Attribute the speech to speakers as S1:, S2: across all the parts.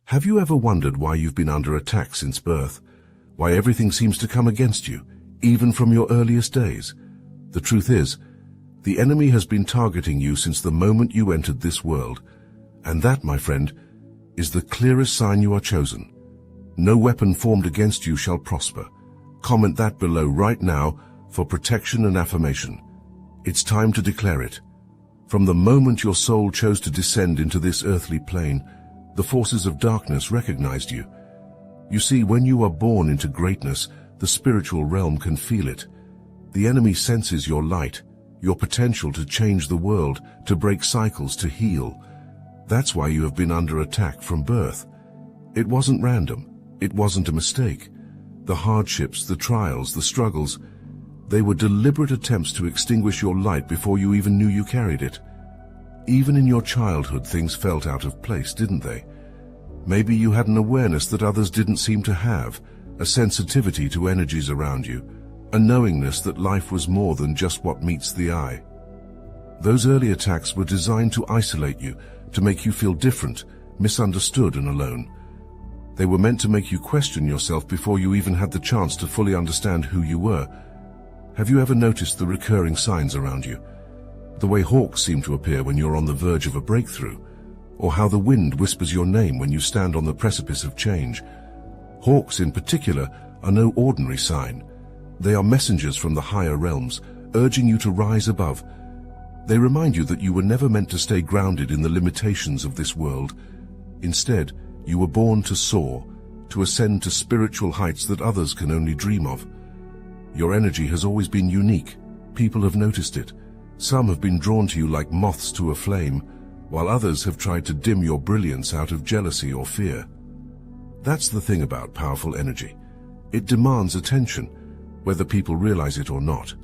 S1: Have you ever wondered why you've been under attack since birth? Why everything seems to come against you, even from your earliest days? The truth is, the enemy has been targeting you since the moment you entered this world. And that, my friend, is the clearest sign you are chosen. No weapon formed against you shall prosper. Comment that below right now for protection and affirmation. It's time to declare it. From the moment your soul chose to descend into this earthly plane, the forces of darkness recognized you. You see, when you are born into greatness, the spiritual realm can feel it. The enemy senses your light, your potential to change the world, to break cycles, to heal. That's why you have been under attack from birth. It wasn't random. It wasn't a mistake. The hardships, the trials, the struggles, they were deliberate attempts to extinguish your light before you even knew you carried it. Even in your childhood, things felt out of place, didn't they? Maybe you had an awareness that others didn't seem to have, a sensitivity to energies around you, a knowingness that life was more than just what meets the eye. Those early attacks were designed to isolate you, to make you feel different, misunderstood and alone. They were meant to make you question yourself before you even had the chance to fully understand who you were. Have you ever noticed the recurring signs around you? The way hawks seem to appear when you're on the verge of a breakthrough, or how the wind whispers your name when you stand on the precipice of change. Hawks in particular are no ordinary sign. They are messengers from the higher realms, urging you to rise above. They remind you that you were never meant to stay grounded in the limitations of this world. Instead, you were born to soar, to ascend to spiritual heights that others can only dream of. Your energy has always been unique. People have noticed it. Some have been drawn to you like moths to a flame, while others have tried to dim your brilliance out of jealousy or fear. That's the thing about powerful energy. It demands attention, whether people realize it or not.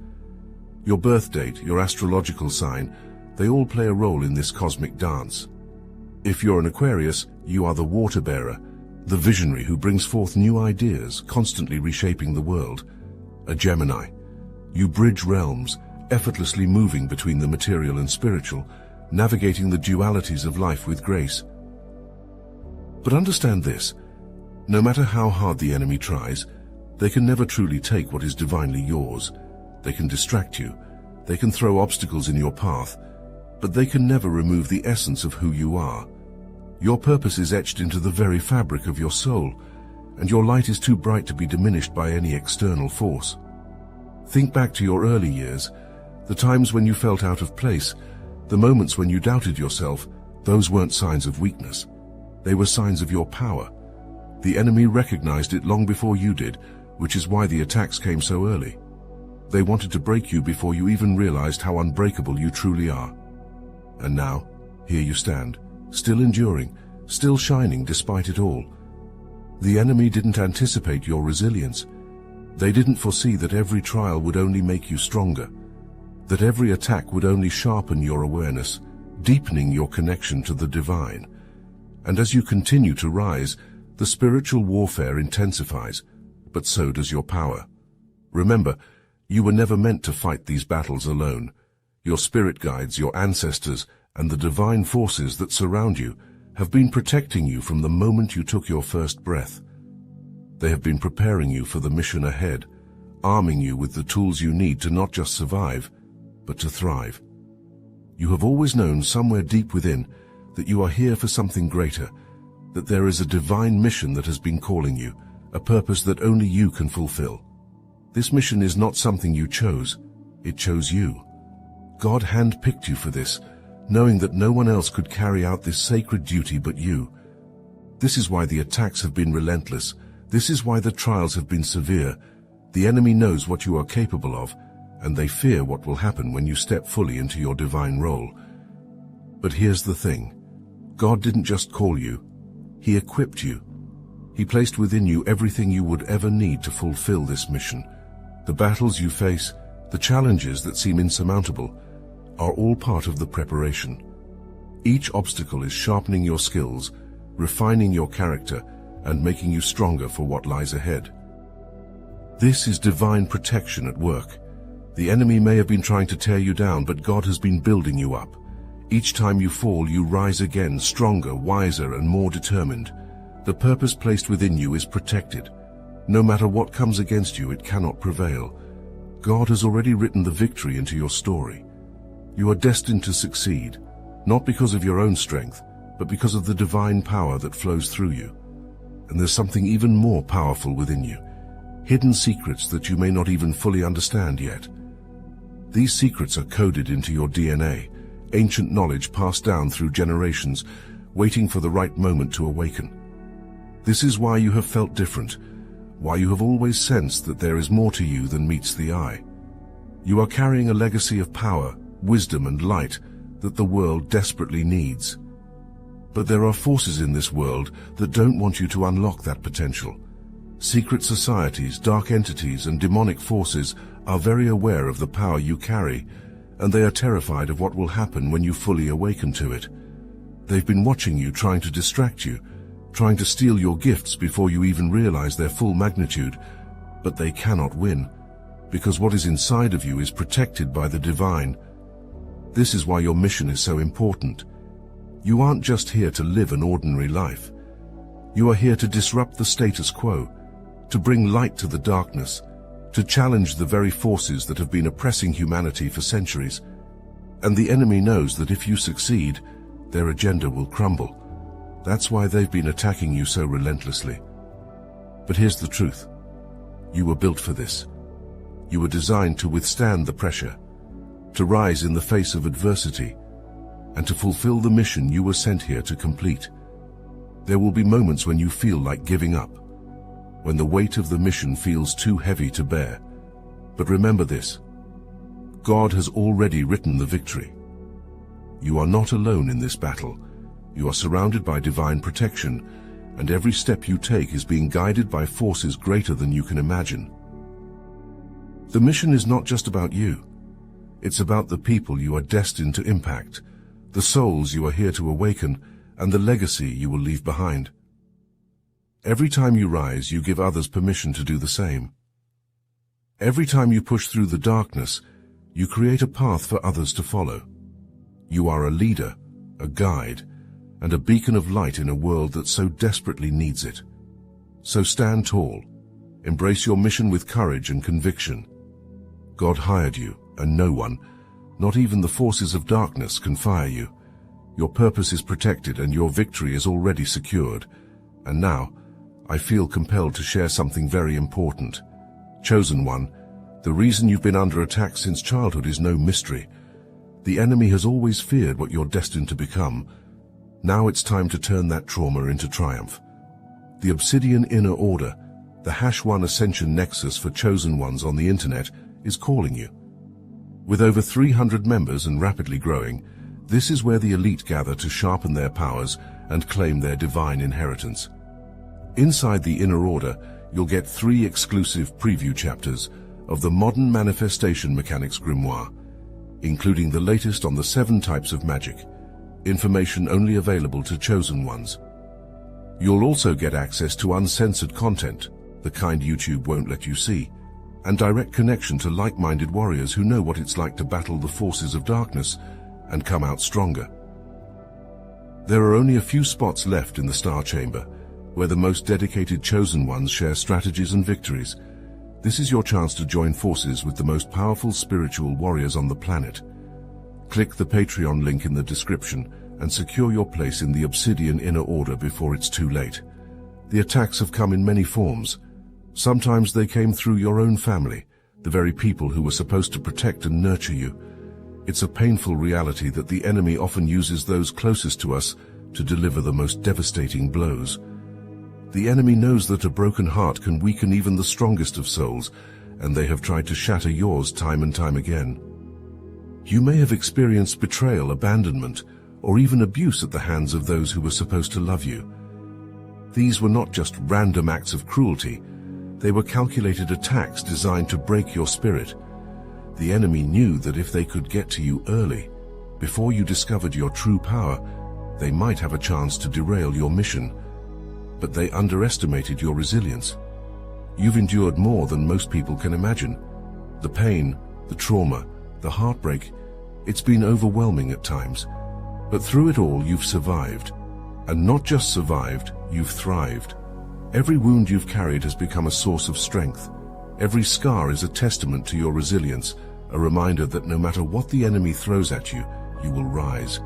S1: Your birth date, your astrological sign, they all play a role in this cosmic dance. If you're an Aquarius, you are the water bearer, the visionary who brings forth new ideas, constantly reshaping the world. A Gemini, you bridge realms, effortlessly moving between the material and spiritual, navigating the dualities of life with grace. But understand this, no matter how hard the enemy tries, they can never truly take what is divinely yours. They can distract you, they can throw obstacles in your path, but they can never remove the essence of who you are. Your purpose is etched into the very fabric of your soul, and your light is too bright to be diminished by any external force. Think back to your early years, the times when you felt out of place, the moments when you doubted yourself. Those weren't signs of weakness. They were signs of your power. The enemy recognized it long before you did, which is why the attacks came so early. They wanted to break you before you even realized how unbreakable you truly are. And now, here you stand, still enduring, still shining despite it all. The enemy didn't anticipate your resilience. They didn't foresee that every trial would only make you stronger, that every attack would only sharpen your awareness, deepening your connection to the divine. And as you continue to rise, the spiritual warfare intensifies, but so does your power. Remember, you were never meant to fight these battles alone. Your spirit guides, your ancestors, and the divine forces that surround you have been protecting you from the moment you took your first breath. They have been preparing you for the mission ahead, arming you with the tools you need to not just survive, but to thrive. You have always known somewhere deep within that you are here for something greater, that there is a divine mission that has been calling you, a purpose that only you can fulfill. This mission is not something you chose, it chose you. God handpicked you for this, knowing that no one else could carry out this sacred duty but you. This is why the attacks have been relentless. This is why the trials have been severe. The enemy knows what you are capable of, and they fear what will happen when you step fully into your divine role. But here's the thing. God didn't just call you. He equipped you. He placed within you everything you would ever need to fulfill this mission. The battles you face, the challenges that seem insurmountable, are all part of the preparation. Each obstacle is sharpening your skills, refining your character, and making you stronger for what lies ahead. This is divine protection at work. The enemy may have been trying to tear you down, but God has been building you up. Each time you fall, you rise again, stronger, wiser, and more determined. The purpose placed within you is protected. No matter what comes against you, it cannot prevail. God has already written the victory into your story. You are destined to succeed, not because of your own strength, but because of the divine power that flows through you. And there's something even more powerful within you, hidden secrets that you may not even fully understand yet. These secrets are coded into your DNA, ancient knowledge passed down through generations, waiting for the right moment to awaken. This is why you have felt different, why you have always sensed that there is more to you than meets the eye. You are carrying a legacy of power, wisdom, and light that the world desperately needs. But there are forces in this world that don't want you to unlock that potential. Secret societies, dark entities, and demonic forces are very aware of the power you carry, and they are terrified of what will happen when you fully awaken to it. They've been watching you, trying to distract you, trying to steal your gifts before you even realize their full magnitude, but they cannot win, because what is inside of you is protected by the divine. This is why your mission is so important. You aren't just here to live an ordinary life. You are here to disrupt the status quo, to bring light to the darkness, to challenge the very forces that have been oppressing humanity for centuries. And the enemy knows that if you succeed, their agenda will crumble. That's why they've been attacking you so relentlessly. But here's the truth. You were built for this. You were designed to withstand the pressure, to rise in the face of adversity, and to fulfill the mission you were sent here to complete. There will be moments when you feel like giving up, when the weight of the mission feels too heavy to bear. But remember this: God has already written the victory. You are not alone in this battle. You are surrounded by divine protection, and every step you take is being guided by forces greater than you can imagine. The mission is not just about you. It's about the people you are destined to impact, the souls you are here to awaken, and the legacy you will leave behind. Every time you rise, you give others permission to do the same. Every time you push through the darkness, you create a path for others to follow. You are a leader, a guide, and a beacon of light in a world that so desperately needs it. So stand tall. Embrace your mission with courage and conviction. God hired you, and no one, not even the forces of darkness, can fire you. Your purpose is protected and your victory is already secured. And now, I feel compelled to share something very important. Chosen one, the reason you've been under attack since childhood is no mystery. The enemy has always feared what you're destined to become. Now it's time to turn that trauma into triumph. The Obsidian Inner Order, the #1 Ascension Nexus for chosen ones on the internet, is calling you. With over 300 members and rapidly growing, this is where the elite gather to sharpen their powers and claim their divine inheritance. Inside the Inner Order, you'll get 3 exclusive preview chapters of the Modern Manifestation Mechanics Grimoire, including the latest on the 7 types of magic, information only available to chosen ones. You'll also get access to uncensored content, the kind YouTube won't let you see, and direct connection to like-minded warriors who know what it's like to battle the forces of darkness and come out stronger. There are only a few spots left in the Star Chamber, where the most dedicated chosen ones share strategies and victories. This is your chance to join forces with the most powerful spiritual warriors on the planet. Click the Patreon link in the description and secure your place in the Obsidian Inner Order before it's too late. The attacks have come in many forms. Sometimes they came through your own family, the very people who were supposed to protect and nurture you. It's a painful reality that the enemy often uses those closest to us to deliver the most devastating blows. The enemy knows that a broken heart can weaken even the strongest of souls, and they have tried to shatter yours time and time again. You may have experienced betrayal, abandonment, or even abuse at the hands of those who were supposed to love you. These were not just random acts of cruelty. They were calculated attacks designed to break your spirit. The enemy knew that if they could get to you early, before you discovered your true power, they might have a chance to derail your mission. But they underestimated your resilience. You've endured more than most people can imagine. The pain, the trauma, the heartbreak, it's been overwhelming at times. But through it all, you've survived. And not just survived, you've thrived. Every wound you've carried has become a source of strength. Every scar is a testament to your resilience, a reminder that no matter what the enemy throws at you, you will rise.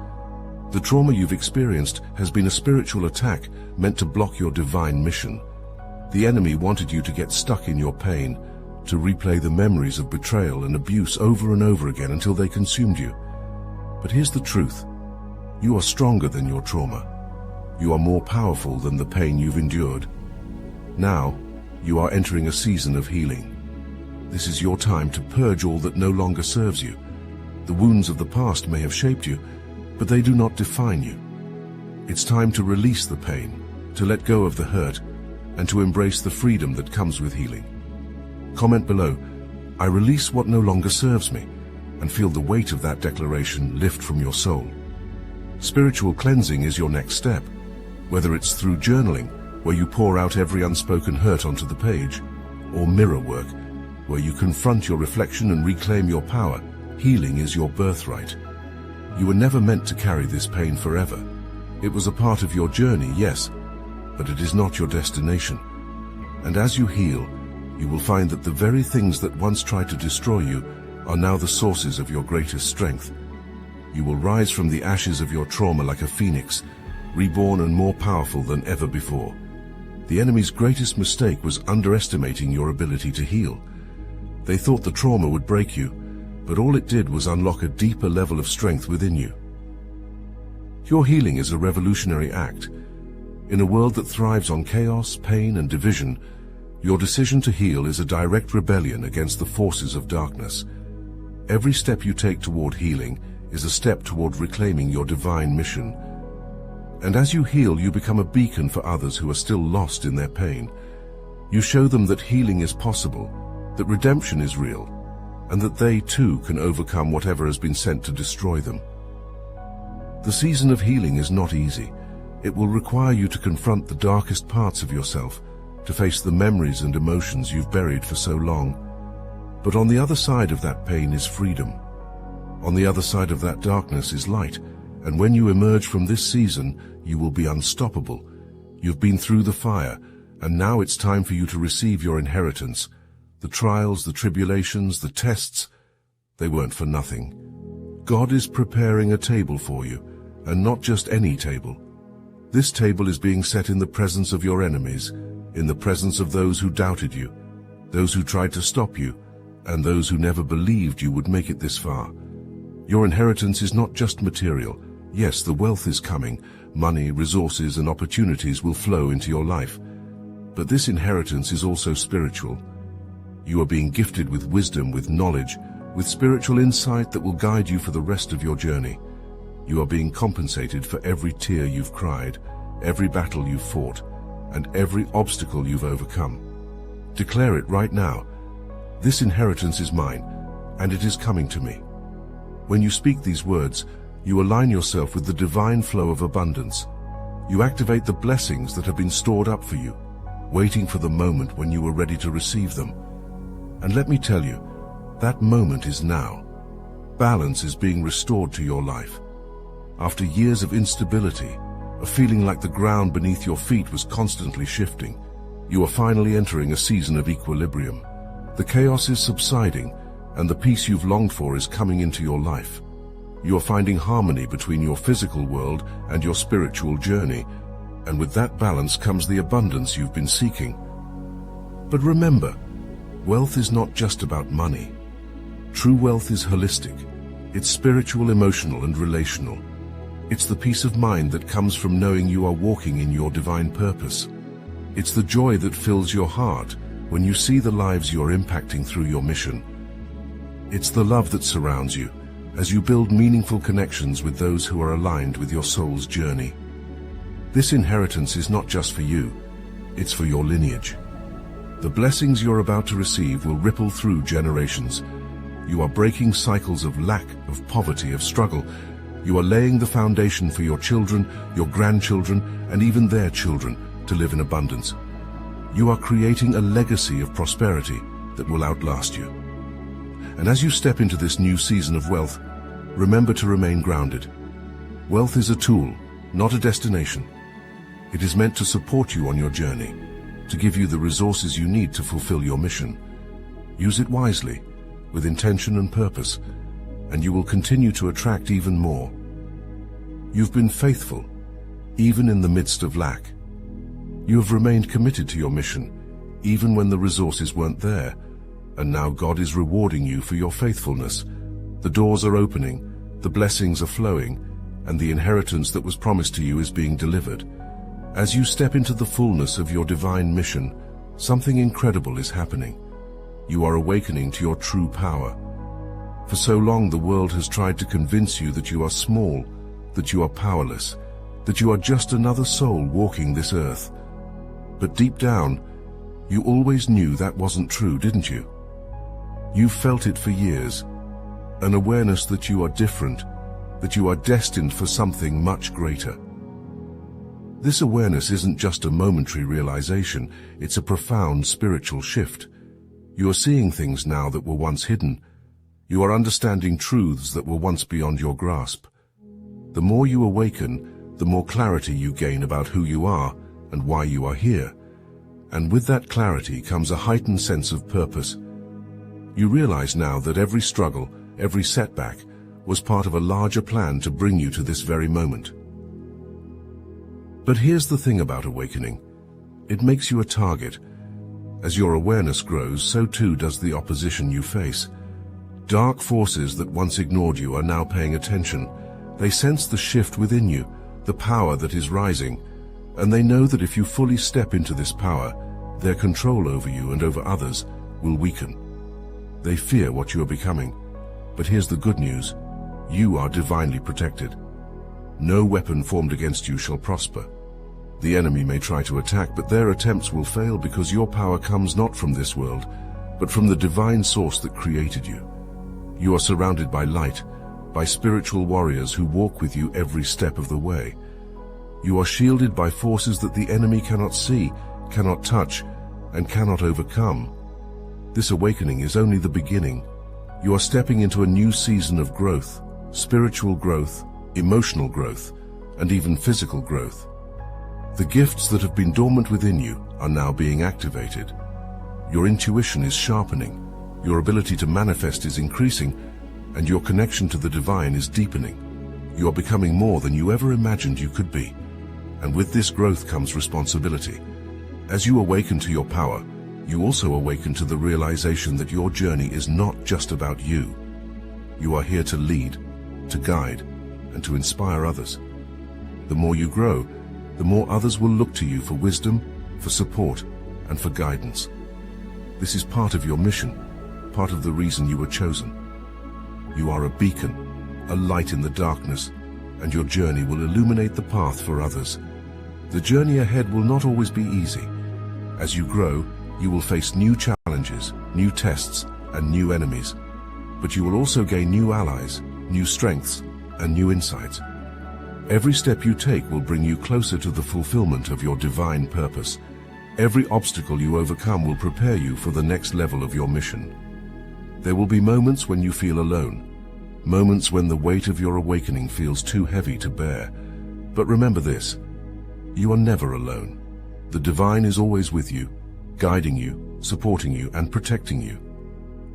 S1: The trauma you've experienced has been a spiritual attack meant to block your divine mission. The enemy wanted you to get stuck in your pain, to replay the memories of betrayal and abuse over and over again until they consumed you. But here's the truth. You are stronger than your trauma. You are more powerful than the pain you've endured. Now, you are entering a season of healing. This is your time to purge all that no longer serves you. The wounds of the past may have shaped you, but they do not define you. It's time to release the pain, to let go of the hurt, and to embrace the freedom that comes with healing. Comment below, "I release what no longer serves me," and feel the weight of that declaration lift from your soul. Spiritual cleansing is your next step, whether it's through journaling, where you pour out every unspoken hurt onto the page, or mirror work, where you confront your reflection and reclaim your power. Healing is your birthright. You were never meant to carry this pain forever. It was a part of your journey, yes, but it is not your destination. And as you heal, you will find that the very things that once tried to destroy you are now the sources of your greatest strength. You will rise from the ashes of your trauma like a phoenix, reborn and more powerful than ever before. The enemy's greatest mistake was underestimating your ability to heal. They thought the trauma would break you, but all it did was unlock a deeper level of strength within you. Your healing is a revolutionary act. In a world that thrives on chaos, pain, and division, your decision to heal is a direct rebellion against the forces of darkness. Every step you take toward healing is a step toward reclaiming your divine mission. And as you heal, you become a beacon for others who are still lost in their pain. You show them that healing is possible, that redemption is real, and that they too can overcome whatever has been sent to destroy them. The season of healing is not easy. It will require you to confront the darkest parts of yourself, to face the memories and emotions you've buried for so long. But on the other side of that pain is freedom. On the other side of that darkness is light, and when you emerge from this season, you will be unstoppable. You've been through the fire, and now it's time for you to receive your inheritance. The trials, the tribulations, the tests, they weren't for nothing. God is preparing a table for you, and not just any table. This table is being set in the presence of your enemies, in the presence of those who doubted you, those who tried to stop you, and those who never believed you would make it this far. Your inheritance is not just material. Yes, the wealth is coming. Money, resources, and opportunities will flow into your life. But this inheritance is also spiritual. You are being gifted with wisdom, with knowledge, with spiritual insight that will guide you for the rest of your journey. You are being compensated for every tear you've cried, every battle you've fought, and every obstacle you've overcome. Declare it right now. This inheritance is mine, and it is coming to me. When you speak these words, you align yourself with the divine flow of abundance. You activate the blessings that have been stored up for you, waiting for the moment when you are ready to receive them. And let me tell you, that moment is now. Balance is being restored to your life. After years of instability, of feeling like the ground beneath your feet was constantly shifting, you are finally entering a season of equilibrium. The chaos is subsiding, and the peace you've longed for is coming into your life. You are finding harmony between your physical world and your spiritual journey, and with that balance comes the abundance you've been seeking. But remember, wealth is not just about money. True wealth is holistic. It's spiritual, emotional, and relational. It's the peace of mind that comes from knowing you are walking in your divine purpose. It's the joy that fills your heart when you see the lives you are impacting through your mission. It's the love that surrounds you as you build meaningful connections with those who are aligned with your soul's journey. This inheritance is not just for you, it's for your lineage. The blessings you're about to receive will ripple through generations. You are breaking cycles of lack, of poverty, of struggle. You are laying the foundation for your children, your grandchildren, and even their children to live in abundance. You are creating a legacy of prosperity that will outlast you. And as you step into this new season of wealth, remember to remain grounded. Wealth is a tool, not a destination. It is meant to support you on your journey, to give you the resources you need to fulfill your mission. Use it wisely, with intention and purpose, and you will continue to attract even more. You've been faithful, even in the midst of lack. You have remained committed to your mission, even when the resources weren't there, and now God is rewarding you for your faithfulness. The doors are opening, the blessings are flowing, and the inheritance that was promised to you is being delivered. As you step into the fullness of your divine mission, something incredible is happening. You are awakening to your true power. For so long the world has tried to convince you that you are small, that you are powerless, that you are just another soul walking this earth. But deep down, you always knew that wasn't true, didn't you? You've felt it for years, an awareness that you are different, that you are destined for something much greater. This awareness isn't just a momentary realization, it's a profound spiritual shift. You are seeing things now that were once hidden. You are understanding truths that were once beyond your grasp. The more you awaken, the more clarity you gain about who you are and why you are here. And with that clarity comes a heightened sense of purpose. You realize now that every struggle, every setback, was part of a larger plan to bring you to this very moment. But here's the thing about awakening. It makes you a target. As your awareness grows, so too does the opposition you face. Dark forces that once ignored you are now paying attention. They sense the shift within you, the power that is rising, and they know that if you fully step into this power, their control over you and over others will weaken. They fear what you are becoming. But here's the good news. You are divinely protected. No weapon formed against you shall prosper. The enemy may try to attack, but their attempts will fail because your power comes not from this world, but from the divine source that created you. You are surrounded by light, by spiritual warriors who walk with you every step of the way. You are shielded by forces that the enemy cannot see, cannot touch, and cannot overcome. This awakening is only the beginning. You are stepping into a new season of growth, spiritual growth, emotional growth, and even physical growth. The gifts that have been dormant within you are now being activated. Your intuition is sharpening, your ability to manifest is increasing, and your connection to the divine is deepening. You are becoming more than you ever imagined you could be. And with this growth comes responsibility. As you awaken to your power, you also awaken to the realization that your journey is not just about you. You are here to lead, to guide, and to inspire others. The more you grow, the more others will look to you for wisdom, for support, and for guidance. This is part of your mission, part of the reason you were chosen. You are a beacon, a light in the darkness, and your journey will illuminate the path for others. The journey ahead will not always be easy. As you grow, you will face new challenges, new tests, and new enemies. But you will also gain new allies, new strengths, and new insights. Every step you take will bring you closer to the fulfillment of your divine purpose. Every obstacle you overcome will prepare you for the next level of your mission. There will be moments when you feel alone, moments when the weight of your awakening feels too heavy to bear. But remember this, you are never alone. The divine is always with you, guiding you, supporting you, and protecting you.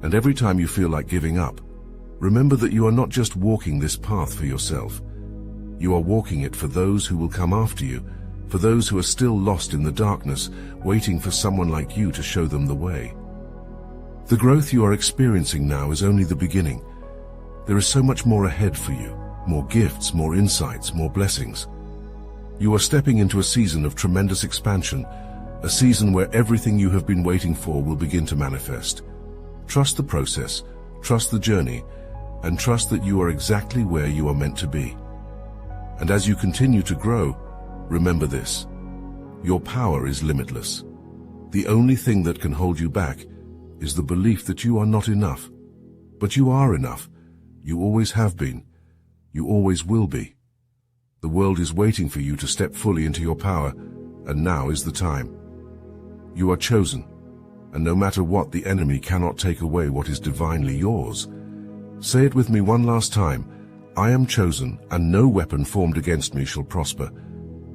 S1: And every time you feel like giving up, remember that you are not just walking this path for yourself. You are walking it for those who will come after you, for those who are still lost in the darkness, waiting for someone like you to show them the way. The growth you are experiencing now is only the beginning. There is so much more ahead for you, more gifts, more insights, more blessings. You are stepping into a season of tremendous expansion, a season where everything you have been waiting for will begin to manifest. Trust the process, trust the journey, and trust that you are exactly where you are meant to be. And as you continue to grow, remember this: your power is limitless. The only thing that can hold you back is the belief that you are not enough. But you are enough. You always have been. You always will be. The world is waiting for you to step fully into your power, and now is the time. You are chosen, and no matter what, the enemy cannot take away what is divinely yours. Say it with me one last time: I am chosen, and no weapon formed against me shall prosper.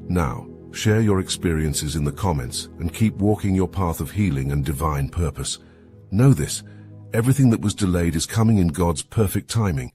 S1: Now, Share your experiences in the comments and keep walking your path of healing and divine purpose. Know this, everything that was delayed is coming in God's perfect timing.